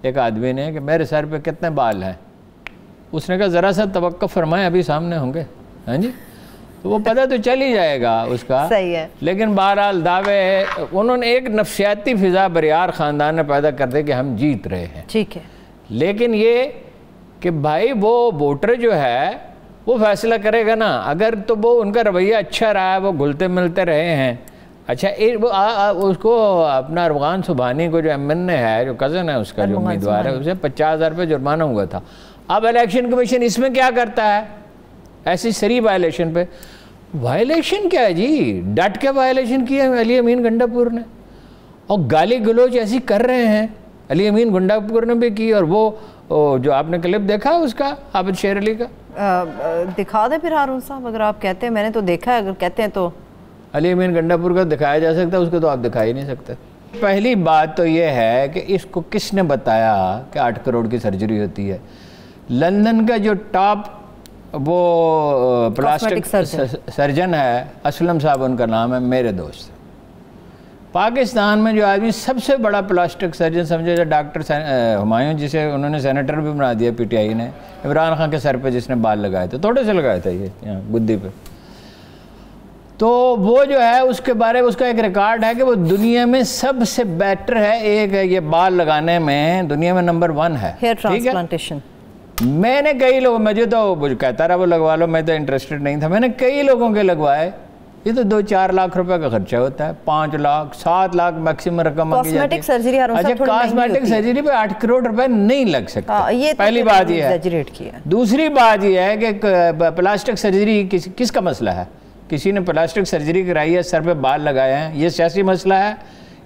ایک آدمی نے کہ میرے سر پہ کتنے بال ہیں، اس نے کہا ذرا سا توقع فرمائیں ابھی سامنے ہوں گے، ہاں جی، تو وہ پتہ تو چل ہی جائے گا اس کا، صحیح ہے، لیکن بہرحال دعوے انہوں نے ایک نفسیاتی فضا بریار خاندان نے پیدا کر دے کہ ہم جیت رہے ہیں، ٹھیک ہے، لیکن یہ کہ بھائی وہ ووٹر جو ہے وہ فیصلہ کرے گا نا، اگر تو وہ ان کا رویہ اچھا رہا ہے، وہ گھلتے ملتے رہے ہیں، اچھا اس کو اپنا ارغان سبحانی کو جو ایم این اے ہے، جو کزن ہے اس کا جو امیدوار ہے، اسے 50,000 روپے جرمانہ ہوا تھا۔ اب الیکشن کمیشن اس میں کیا کرتا ہے ایسی سری وائلیشن پہ؟ وائلیشن کیا ہے جی، ڈٹ کے وائلیشن کی ہے علی امین گنڈا پور نے، اور گالی گلوچ ایسی کر رہے ہیں، علی امین گنڈا پور نے بھی کی، اور وہ جو آپ نے کلپ دیکھا اس کا عابد شیر علی کا، دکھا دیں پھر ہارون صاحب اگر آپ کہتے ہیں، میں نے تو دیکھا ہے، اگر کہتے ہیں تو علی امین گنڈا پور کا دکھایا جا سکتا ہے، اس کو تو آپ دکھا ہی نہیں سکتے۔ پہلی بات تو یہ ہے کہ اس کو کس نے بتایا کہ 8 کروڑ کی سرجری ہوتی ہے؟ لندن کا جو ٹاپ وہ پلاسٹک سرجن ہے، اسلم صاحب ان کا نام ہے، میرے دوست۔ پاکستان میں جو آدمی سب سے بڑا پلاسٹک سرجن سمجھے جائے ڈاکٹر ہمایوں، جسے انہوں نے سینیٹر بھی بنا دیا پی ٹی آئی نے، عمران خان کے سر پہ جس نے بال لگائے تھے، تھوڑے سے لگائے تھے یہ یہاں گدی پہ، تو وہ جو ہے اس کے بارے میں اس کا ایک ریکارڈ ہے کہ وہ دنیا میں سب سے بیٹر ہے، ایک یہ بال لگانے میں دنیا میں نمبر 1 ہے، ہیئر ٹرانسپلانٹیشن۔ میں نے کئی لوگ، مجھے تو کہتا رہا وہ لگوا لو، میں تو انٹرسٹڈ نہیں تھا، میں نے کئی لوگوں کے لگوائے، یہ تو 2-4 لاکھ روپے کا خرچہ ہوتا ہے، 5 لاکھ 7 لاکھ میکسیمم رقم مانگی جاتی ہے۔ اچھا کاسمیٹک سرجری پہ 8 کروڑ روپے نہیں لگ سکتے، پہلی بات یہ ہے۔ دوسری بات یہ ہے کہ پلاسٹک سرجری کس کا مسئلہ ہے؟ کسی نے پلاسٹک سرجری کرائی ہے، سر پہ بال لگائے ہیں، یہ سیاسی مسئلہ ہے،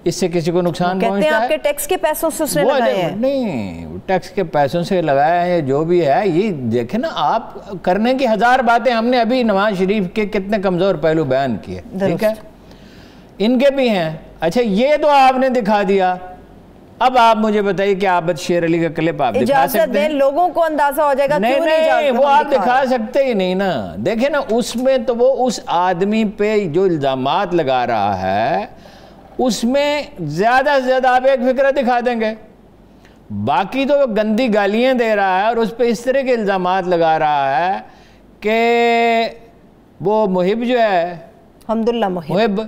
اس سے کسی کو نقصان پہنچتا ہے؟ کہتے ہیں آپ کے ٹیکس کے پیسوں سے اس نے لگائے ہیں۔ نہیں، ٹیکس کے پیسوں سے لگایا ہے، جو بھی ہے، یہ دیکھیں نا، آپ کرنے کی 1000 باتیں، ہم نے ابھی نواز شریف کے کتنے کمزور پہلو بیان کیے، ٹھیک ہے، ان کے بھی ہیں۔ اچھا یہ تو آپ نے دکھا دیا، اب آپ مجھے بتائیے کہ عابد شیر علی کا کلپ آپ دکھا سکتے ہیں؟ لوگوں کو اندازہ ہو جائے گا، نہیں وہ آپ دکھا سکتے ہی نہیں نا۔ دیکھیں نا، اس میں تو وہ اس آدمی پہ جو الزامات لگا رہا ہے، اس میں زیادہ سے زیادہ آپ ایک فکرہ دکھا دیں گے، باقی تو گندی گالیاں دے رہا ہے اور اس پہ اس طرح کے الزامات لگا رہا ہے کہ وہ محب جو ہے، حمداللہ محب،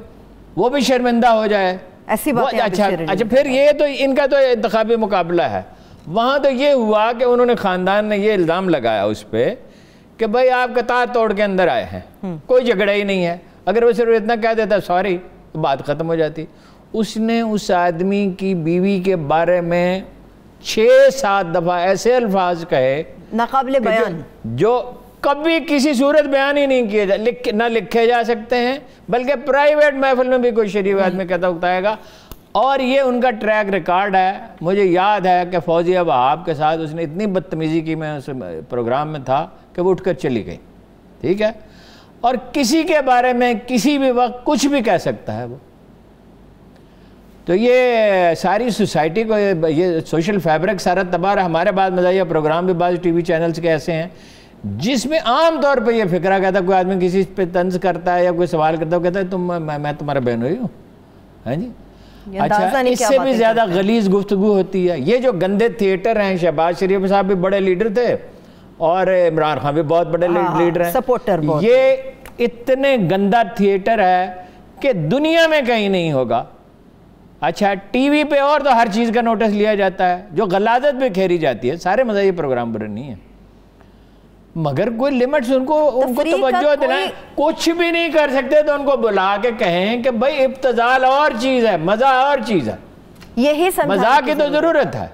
وہ بھی شرمندہ ہو جائے، ایسی بات۔ اچھا پھر یہ تو ان کا تو انتخابی مقابلہ ہے، وہاں تو یہ ہوا کہ انہوں نے خاندان نے یہ الزام لگایا اس پہ کہ بھائی آپ قطار توڑ کے اندر آئے ہیں، کوئی جھگڑا ہی نہیں ہے، اگر وہ صرف اتنا کہہ دیتا سوری تو بات ختم ہو جاتی۔ اس نے اس آدمی کی بیوی کے بارے میں 6-7 دفعہ ایسے الفاظ کہے ناقابل بیان، جو کبھی کسی صورت بیان ہی نہیں کیے نہ لکھے جا سکتے ہیں، بلکہ پرائیویٹ محفل میں بھی کوئی شریف آدمی کہتا اکتائے گا، اور یہ ان کا ٹریک ریکارڈ ہے۔ مجھے یاد ہے کہ فوزیہ وہاب کے ساتھ اس نے اتنی بدتمیزی کی، میں اس پروگرام میں تھا، کہ وہ اٹھ کر چلی گئی، ٹھیک ہے، اور کسی کے بارے میں کسی بھی وقت کچھ بھی کہہ سکتا ہے وہ۔ تو یہ ساری سوسائٹی کو یہ سوشل فیبرک سارا تباہ ہے۔ ہمارے بعد مزاحیہ پروگرام بھی بعض ٹی وی چینلز کے ایسے ہیں جس میں عام طور پہ یہ فکرہ کہتا ہے، کوئی آدمی کسی پہ طنز کرتا ہے یا کوئی سوال کرتا ہے، وہ کہتا ہے میں تمہارا بہن ہوئی ہوں، ہاں جی۔ اچھا اس سے بھی زیادہ غلیظ گفتگو ہوتی ہے۔ یہ جو گندے تھیٹر ہیں، شہباز شریف صاحب بھی بڑے لیڈر تھے اور عمران خان بھی بہت بڑے لیڈر ہیں، یہ اتنے گندا تھیٹر ہے کہ دنیا میں کہیں نہیں ہوگا۔ اچھا ٹی وی پہ اور تو ہر چیز کا نوٹس لیا جاتا ہے، جو غلاظت بھی کھیری جاتی ہے، سارے مزاحیہ پروگرام پر نہیں ہے، مگر کوئی لیمٹس ان کو توجہ دلائیں۔ کچھ بھی نہیں کر سکتے تو ان کو بلا کے کہیں کہ بھائی ابتذال اور چیز ہے، مزہ اور چیز ہے، یہی مزاح کی تو ضرورت ہے،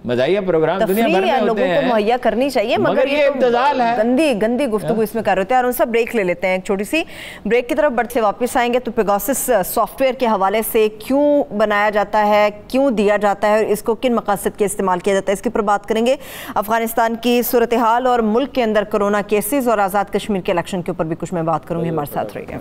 مزاحیہ پروگرام دنیا بھر میں ہوتے ہیں، لوگوں کو مہیا کرنی چاہیے، مگر یہ ابتذال ہے، گندی گفتگو اس میں کر رہے ہیں۔ اور سب بریک لے لیتے ہیں، ایک چھوٹی سی بریک کی طرف بڑھ سے واپس آئیں گے تو پیگاسس سافٹ ویئر کے حوالے سے کیوں بنایا جاتا ہے، کیوں دیا جاتا ہے اور اس کو کن مقاصد کے استعمال کیا جاتا ہے، اس کے اوپر بات کریں گے۔ افغانستان کی صورتحال اور ملک کے اندر کرونا کیسز اور آزاد کشمیر کے الیکشن کے اوپر بھی کچھ میں بات کروں گی، ہمارے ساتھ رہیے۔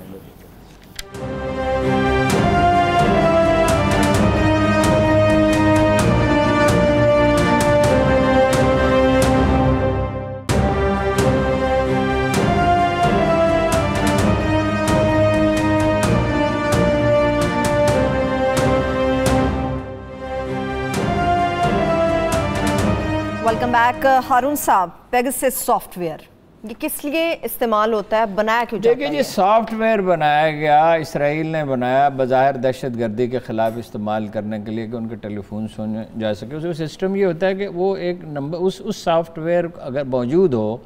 Welcome back. ہارون صاحب، پیگاسس سافٹ ویئر یہ کس لیے استعمال ہوتا ہے، بنایا کیوں جاتا ہے؟ دیکھیں جی، سافٹ ویئر بنایا گیا، اسرائیل نے بنایا بظاہر دہشت گردی کے خلاف استعمال کرنے کے لیے کہ ان کے ٹیلی فون سنے جا سکے۔ اس کا سسٹم یہ ہوتا ہے کہ وہ ایک نمبر اس سافٹ ویئر اگر موجود ہو،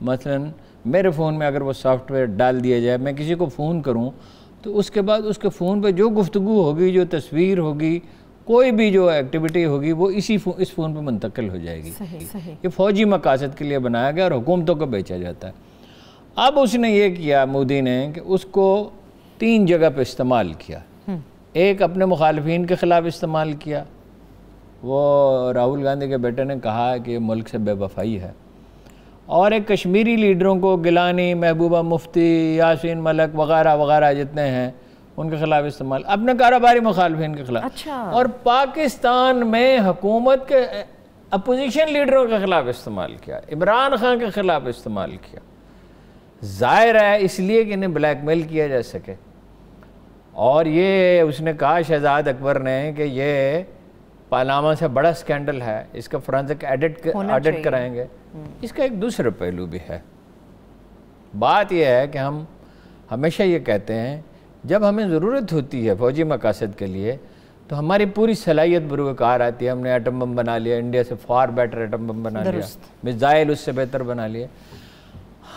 مثلاً میرے فون میں اگر وہ سافٹ ویئر ڈال دیا جائے، میں کسی کو فون کروں تو اس کے بعد اس کے فون پہ جو گفتگو ہوگی، جو تصویر ہوگی، کوئی بھی جو ایکٹیویٹی ہوگی وہ اس فون پہ منتقل ہو جائے گی۔ یہ فوجی مقاصد کے لیے بنایا گیا اور حکومتوں کو بیچا جاتا ہے۔ اب اس نے یہ کیا مودی نے کہ اس کو 3 جگہ پہ استعمال کیا۔ ایک اپنے مخالفین کے خلاف استعمال کیا، وہ راہل گاندھی کے بیٹے نے کہا کہ یہ ملک سے بے وفائی ہے، اور ایک کشمیری لیڈروں کو، گیلانی، محبوبہ مفتی، یاسین ملک وغیرہ وغیرہ جتنے ہیں ان کے خلاف استعمال، اپنے کاروباری مخالفین کے خلاف، اور پاکستان میں حکومت کے اپوزیشن لیڈروں کے خلاف استعمال کیا، عمران خان کے خلاف استعمال کیا۔ ظاہر ہے اس لیے کہ انہیں بلیک میل کیا جا سکے، اور یہ اس نے کہا شہزاد اکبر نے کہ یہ پاناما سے بڑا سکینڈل ہے، اس کا فرانسک آڈٹ کرائیں گے۔ اس کا ایک دوسرا پہلو بھی ہے۔ بات یہ ہے کہ ہم ہمیشہ یہ کہتے ہیں جب ہمیں ضرورت ہوتی ہے فوجی مقاصد کے لیے تو ہماری پوری صلاحیت بروئے کار آتی ہے۔ ہم نے ایٹم بم بنا لیا، انڈیا سے فار بیٹر ایٹم بم بنا لیا، میزائل اس سے بہتر بنا لیے۔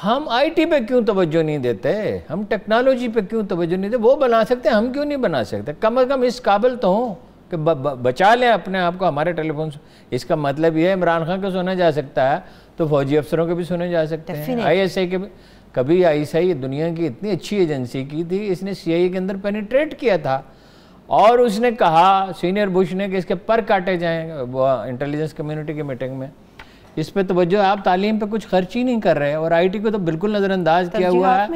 ہم آئی ٹی پہ کیوں توجہ نہیں دیتے؟ ہم ٹیکنالوجی پہ کیوں توجہ نہیں دیتے؟ وہ بنا سکتے ہیں، ہم کیوں نہیں بنا سکتے؟ کم از کم اس قابل تو ہوں کہ بچا لیں اپنے آپ کو ہمارے ٹیلی فون سے۔ اس کا مطلب یہ ہے عمران خان کو سنا جا سکتا ہے تو فوجی افسروں کے بھی سنے جا سکتے ہیں، آئی ایس آئی کے بھی۔ کبھی آئی ایس آئی دنیا کی اتنی اچھی ایجنسی کی تھی، اس نے سی آئی اے کے اندر پینیٹریٹ کیا تھا، اور اس نے کہا سینئر بش نے کہ اس کے پر کاٹے جائیں وہ انٹیلیجنس کمیونٹی کی میٹنگ میں۔ اس پہ توجہ، آپ تعلیم پہ کچھ خرچ ہی نہیں کر رہے، اور آئی ٹی کو تو بالکل نظر انداز کیا ہوا ہے۔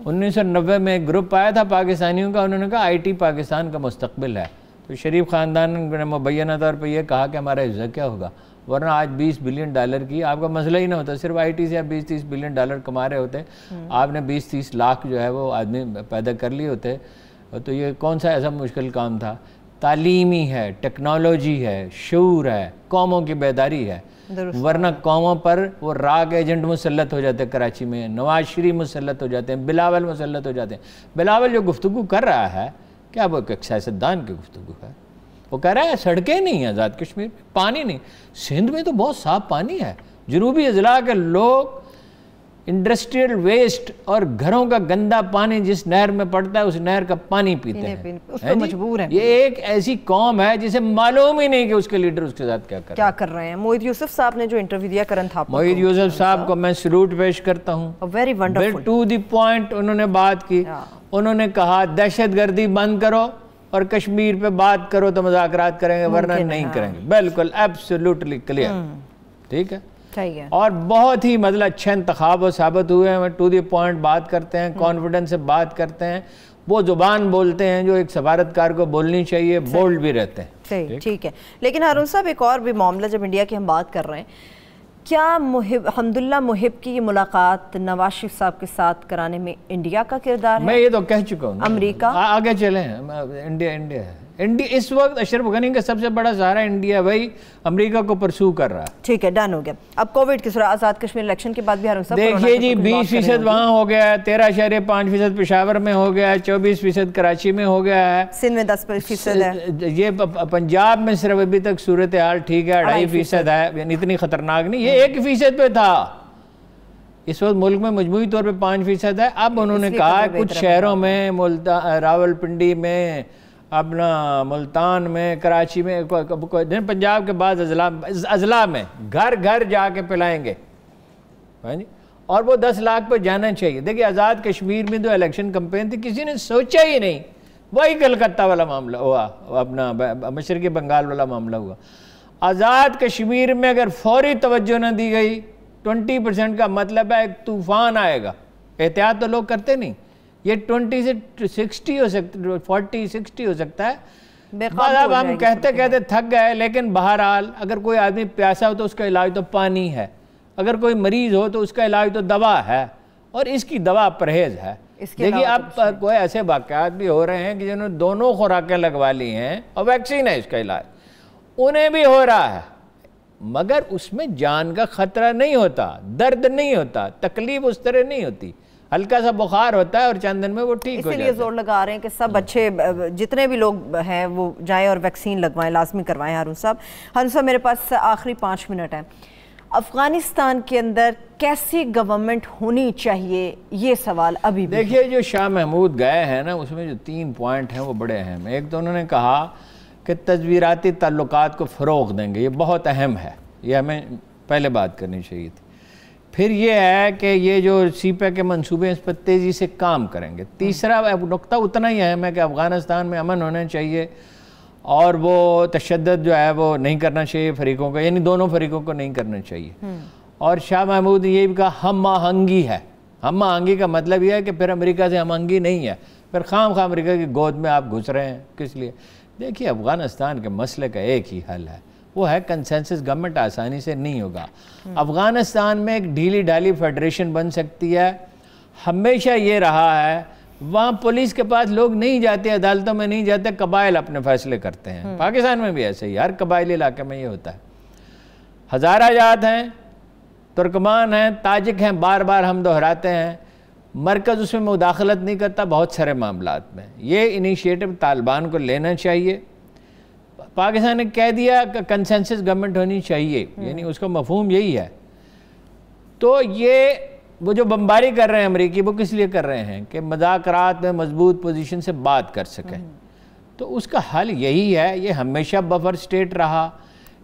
1990 میں ایک گروپ آیا تھا پاکستانیوں کا، انہوں نے کہا آئی ٹی پاکستان کا مستقبل ہے، تو شریف خاندان نے مبینہ طور پہ یہ کہا کہ ہمارا حصہ کیا ہوگا، ورنہ آج $20 بلین کی آپ کا مسئلہ ہی نہ ہوتا۔ صرف آئی ٹی سے آپ $20-30 بلین کما رہے ہوتے، آپ نے 20-30 لاکھ جو ہے وہ آدمی پیدا کر لیے ہوتے، تو یہ کون سا ایسا مشکل کام تھا؟ تعلیمی ہے، ٹیکنالوجی ہے، شعور ہے، قوموں کی بیداری ہے، ورنہ قوموں پر وہ راگ ایجنٹ مسلط ہو جاتے ہیں۔ کراچی میں نواز شریف مسلط ہو جاتے ہیں، بلاول مسلط ہو جاتے ہیں۔ بلاول جو گفتگو کر رہا ہے کیا وہ ایک سیاستدان کی گفتگو ہے؟ وہ کہہ رہا ہے سڑکیں نہیں ہیں آزاد کشمیر میں، پانی نہیں، سندھ میں تو بہت صاف پانی ہے، جنوبی اضلاع کے لوگ انڈسٹریل ویسٹ اور گھروں کا گندا پانی جس نہر میں پڑتا ہے اس نہر کا پانی پیتے ہیں، مجبور ہیں۔ یہ ایک ایسی قوم ہے جسے معلوم ہی نہیں کہ اس کے لیڈر اس کے ساتھ کیا کر رہے ہیں۔ موحید یوسف صاحب نے جو انٹرویو دیا کرن تھا، موحید یوسف صاحب کو میں سلوٹ پیش کرتا ہوں، very wonderful, to the point انہوں نے بات کی۔ انہوں نے کہا دہشت گردی بند کرو اور کشمیر پہ بات کرو تو مذاکرات کریں گے، ورنہ نہیں کریں گے۔ بالکل ایبسولوٹلی کلیئر، ٹھیک ہے۔ اور بہت ہی مطلب اچھے انتخاب و ثابت ہوئے ہیں، ٹو دی پوائنٹ بات کرتے ہیں، کانفیڈنس سے بات کرتے ہیں، وہ زبان بولتے ہیں جو ایک سفارتکار کو بولنی چاہیے، بولڈ بھی رہتے ہیں۔ ٹھیک ہے، لیکن ہارون صاحب ایک اور بھی معاملہ جب انڈیا کی ہم بات کر رہے ہیں، کیا حمداللہ محب کی یہ ملاقات نواز شریف صاحب کے ساتھ کرانے میں انڈیا کا کردار ہے؟ میں یہ تو کہہ چکا ہوں، امریکہ آگے چلیں، انڈیا ہے۔ اس وقت اشرف غنی کا سب سے بڑا سہارا انڈیا بھائی امریکہ کو پرسو کر رہا ہے۔ ٹھیک ہے، ڈن ہو گیا۔ اب کووڈ کی صورت، آزاد کشمیر الیکشن کے بعد بھی ہارون صاحب دیکھیے جی 20% وہاں ہو گیا ہے، 13.5% پشاور میں ہو گیا ہے، 24% کراچی میں ہو گیا ہے، سندھ میں 10% ہے، یہ پنجاب میں صرف ابھی تک صورتحال ٹھیک ہے، 2.5% ہے، یعنی اتنی خطرناک نہیں، یہ 1% پہ تھا۔ اس وقت ملک میں مجموعی طور پہ 5% ہے۔ اب انہوں نے کہا کچھ شہروں میں راول پنڈی میں، اپنا ملتان میں، کراچی میں، پنجاب کے بعد اضلاع میں گھر گھر جا کے پلائیں گے، اور وہ 10 لاکھ پہ جانا چاہیے۔ دیکھیں آزاد کشمیر میں جو الیکشن کمپین تھی کسی نے سوچا ہی نہیں، وہی کلکتہ والا معاملہ ہوا، اپنا مشرقی بنگال والا معاملہ ہوا۔ آزاد کشمیر میں اگر فوری توجہ نہ دی گئی 20% کا مطلب ہے ایک طوفان آئے گا۔ احتیاط تو لوگ کرتے نہیں، یہ 20 سے 60 ہو سکتا ہے، 40 60 ہو سکتا ہے۔ بعد اب ہم کہتے کہتے تھک گئے، لیکن بہرحال اگر کوئی آدمی پیاسا ہو تو اس کا علاج تو پانی ہے، اگر کوئی مریض ہو تو اس کا علاج تو دوا ہے، اور اس کی دوا پرہیز ہے۔ دیکھیے اب کوئی ایسے واقعات بھی ہو رہے ہیں کہ جنہوں نے دونوں خوراکیں لگوا لی ہیں اور ویکسین ہے اس کا علاج، انہیں بھی ہو رہا ہے، مگر اس میں جان کا خطرہ نہیں ہوتا، درد نہیں ہوتا، تکلیف اس طرح نہیں ہوتی، ہلکا سا بخار ہوتا ہے اور چند دن میں وہ ٹھیک ہو جاتا ہے۔ اس لیے زور لگا رہے ہیں کہ سب اچھے جتنے بھی لوگ ہیں وہ جائیں اور ویکسین لگوائیں، لازمی کروائیں۔ ہارون صاحب میرے پاس آخری 5 منٹ ہیں۔ افغانستان کے اندر کیسی گورنمنٹ ہونی چاہیے، یہ سوال ابھی بھی دیکھیے جو شاہ محمود گئے ہیں نا، اس میں جو 3 پوائنٹ ہیں وہ بڑے اہم ہیں۔ ایک تو انہوں نے کہا کہ تصویراتی تعلقات کو فروغ دیں گے، یہ بہت اہم ہے، یہ ہمیں پہلے بات کرنی چاہیے تھی۔ پھر یہ ہے کہ یہ جو سی پے کے منصوبے اس پر تیزی سے کام کریں گے۔ تیسرا نقطہ اتنا ہی اہم ہے کہ افغانستان میں امن ہونا چاہیے، اور وہ تشدد جو ہے وہ نہیں کرنا چاہیے فریقوں کا، یعنی دونوں فریقوں کو نہیں کرنا چاہیے۔ اور شاہ محمود نے یہ بھی کہا ہم آہنگی ہے۔ ہم آہنگی کا مطلب یہ ہے کہ پھر امریکہ سے ہم آہنگی نہیں ہے، پھر خواہ امریکہ کی گود میں آپ گھس رہے ہیں، کس لیے؟ دیکھیے افغانستان کے مسئلے کا ایک ہی حل ہے، وہ ہے کنسنسس گورنمنٹ آسانی سے نہیں ہوگا۔ افغانستان میں ایک ڈھیلی ڈھالی فیڈریشن بن سکتی ہے۔ ہمیشہ یہ رہا ہے، وہاں پولیس کے پاس لوگ نہیں جاتے، عدالتوں میں نہیں جاتے، قبائل اپنے فیصلے کرتے ہیں۔ پاکستان میں بھی ایسے ہی، ہر قبائلی علاقے میں یہ ہوتا ہے۔ ہزارہ جات ہیں، ترکمان ہیں، تاجک ہیں، بار بار ہم دہراتے ہیں، مرکز اس میں مداخلت نہیں کرتا بہت سارے معاملات میں۔ یہ انیشیٹو طالبان کو لینا چاہیے۔ پاکستان نے کہہ دیا کہ کنسنسس گورنمنٹ ہونی چاہیے، یعنی اس کا مفہوم یہی ہے۔ تو یہ وہ جو بمباری کر رہے ہیں امریکی، وہ کس لیے کر رہے ہیں کہ مذاکرات میں مضبوط پوزیشن سے بات کر سکیں۔ تو اس کا حل یہی ہے، یہ ہمیشہ بفر سٹیٹ رہا،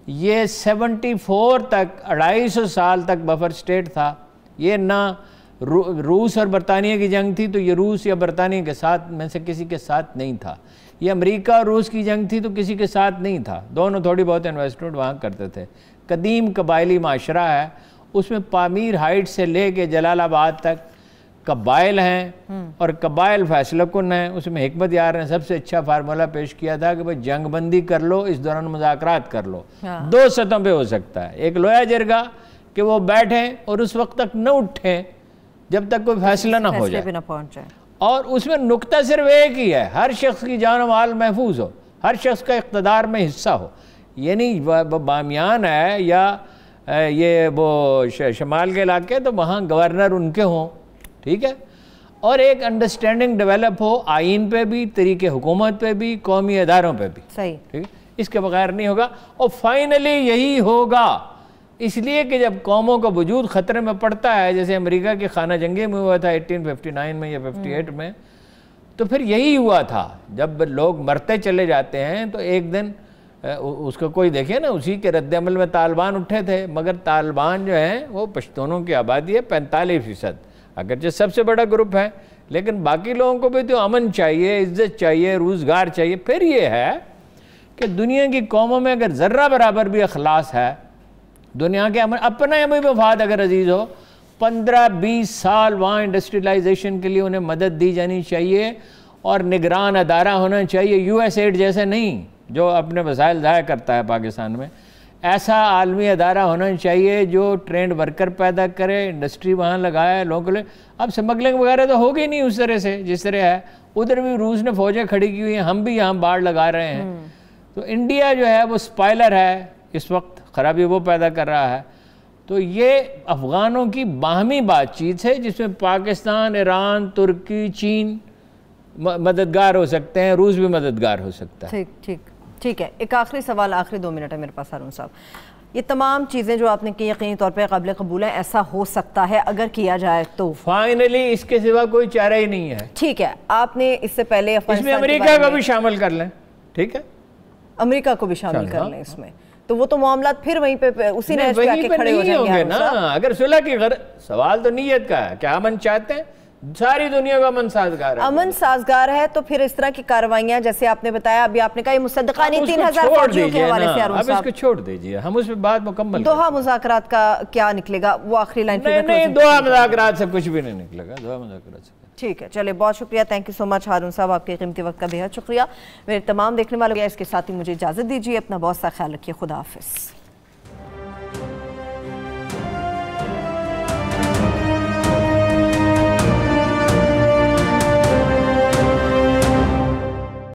یہ 74 تک 250 سال تک بفر سٹیٹ تھا۔ یہ نہ روس اور برطانیہ کی جنگ تھی تو یہ روس یا برطانیہ کے ساتھ میں سے کسی کے ساتھ نہیں تھا، یہ امریکہ اور روس کی جنگ تھی تو کسی کے ساتھ نہیں تھا، دونوں تھوڑی بہت انویسٹمنٹ وہاں کرتے تھے۔ قدیم قبائلی معاشرہ ہے، اس میں پامیر ہائٹ سے لے کے جلال آباد تک قبائل ہیں، اور قبائل فیصلہ کن ہیں۔ اس میں حکمت یار نے سب سے اچھا فارمولہ پیش کیا تھا کہ بھئی جنگ بندی کر لو، اس دوران مذاکرات کر لو۔ 2 سطحوں پہ ہو سکتا ہے، ایک لویا جرگا کہ وہ بیٹھیں اور اس وقت تک نہ اٹھیں جب تک کوئی فیصلہ نہ ہو جائے، اور اس میں نقطہ صرف ایک ہی ہے، ہر شخص کی جان و مال محفوظ ہو، ہر شخص کا اقتدار میں حصہ ہو۔ یعنی بامیان ہے یا یہ وہ شمال کے علاقے، تو وہاں گورنر ان کے ہوں، ٹھیک ہے، اور ایک انڈرسٹینڈنگ ڈیولپ ہو، آئین پہ بھی، طریقے حکومت پہ بھی، قومی اداروں پہ بھی، صحیح، ٹھیک ہے، اس کے بغیر نہیں ہوگا۔ اور فائنلی یہی ہوگا، اس لیے کہ جب قوموں کا وجود خطرے میں پڑتا ہے، جیسے امریکہ کی خانہ جنگی میں ہوا تھا 1859 میں یا 58 میں، تو پھر یہی ہوا تھا، جب لوگ مرتے چلے جاتے ہیں تو ایک دن اس کو کوئی دیکھے نا، اسی کے رد عمل میں طالبان اٹھے تھے، مگر طالبان جو ہیں وہ پشتونوں کی آبادی ہے 45%، اگرچہ سب سے بڑا گروپ ہے، لیکن باقی لوگوں کو بھی تو امن چاہیے، عزت چاہیے، روزگار چاہیے۔ پھر یہ ہے کہ دنیا کی قوموں میں اگر ذرہ برابر بھی اخلاص ہے، دنیا کے اپنا بھی مفاد اگر عزیز ہو، 15-20 سال وہاں انڈسٹریلائزیشن کے لیے انہیں مدد دی جانی چاہیے، اور نگران ادارہ ہونا چاہیے، یو ایس ایڈ جیسے نہیں جو اپنے وسائل ضائع کرتا ہے پاکستان میں، ایسا عالمی ادارہ ہونا چاہیے جو ٹرینڈ ورکر پیدا کرے، انڈسٹری وہاں لگائے لوگوں کے لیے۔ اب سمگلنگ وغیرہ تو ہوگی نہیں اس طرح سے جس طرح ہے، ادھر بھی روس نے فوجیں کھڑی کی ہوئی ہیں، ہم بھی یہاں باڑ لگا رہے ہیں۔ تو انڈیا جو ہے وہ سپائلر ہے، اس وقت خرابی وہ پیدا کر رہا ہے۔ تو یہ افغانوں کی باہمی بات چیت ہے جس میں پاکستان، ایران، ترکی، چین مددگار ہو سکتے ہیں، روس بھی مددگار ہو سکتا ہے۔ ٹھیک ہے، ایک آخری سوال، آخری 2 منٹ ہے میرے پاس ہارون صاحب۔ یہ تمام چیزیں جو آپ نے کی یقینی طور پہ قابل قبول ہیں، ایسا ہو سکتا ہے اگر کیا جائے تو فائنلی اس کے سوا کوئی چارہ ہی نہیں ہے. ٹھیک ہے، آپ نے اس سے پہلے اس میں امریکہ کو بھی شامل کر لیں. ٹھیک ہے، امریکہ کو بھی شامل کر لیں اس میں، تو وہ تو معاملات پھر وہیں پہ اسی نے پہ آ کے کھڑے ہو جائیں گے نا. اگر صلح کی سوال تو نیت کا ہے، کیا امن چاہتے ہیں؟ ساری دنیا کا امن سازگار ہے. امن سازگار ہے تو پھر اس طرح کی کارروائیاں جیسے آپ نے بتایا، ابھی آپ نے کہا یہ مصدقانی 3000 فوجیوں کے حوالے سے ہارون اب اس صاحب، کو چھوڑ دیجئے، ہم اس پہ بات مکمل دوحہ مذاکرات کا کیا نکلے گا؟ وہ آخری لائن نہیں، دوحہ مذاکرات سے کچھ بھی نہیں نکلے گا. دوحہ مذاکرات سے ٹھیک ہے. چلے بہت شکریہ، تھینک یو سو مچ ہارون صاحب، آپ کے قیمتی وقت کا بے حد شکریہ. میرے تمام دیکھنے والوں کو اس کے ساتھ ہی مجھے اجازت دیجیے. اپنا بہت سا خیال رکھیے. خدا حافظ.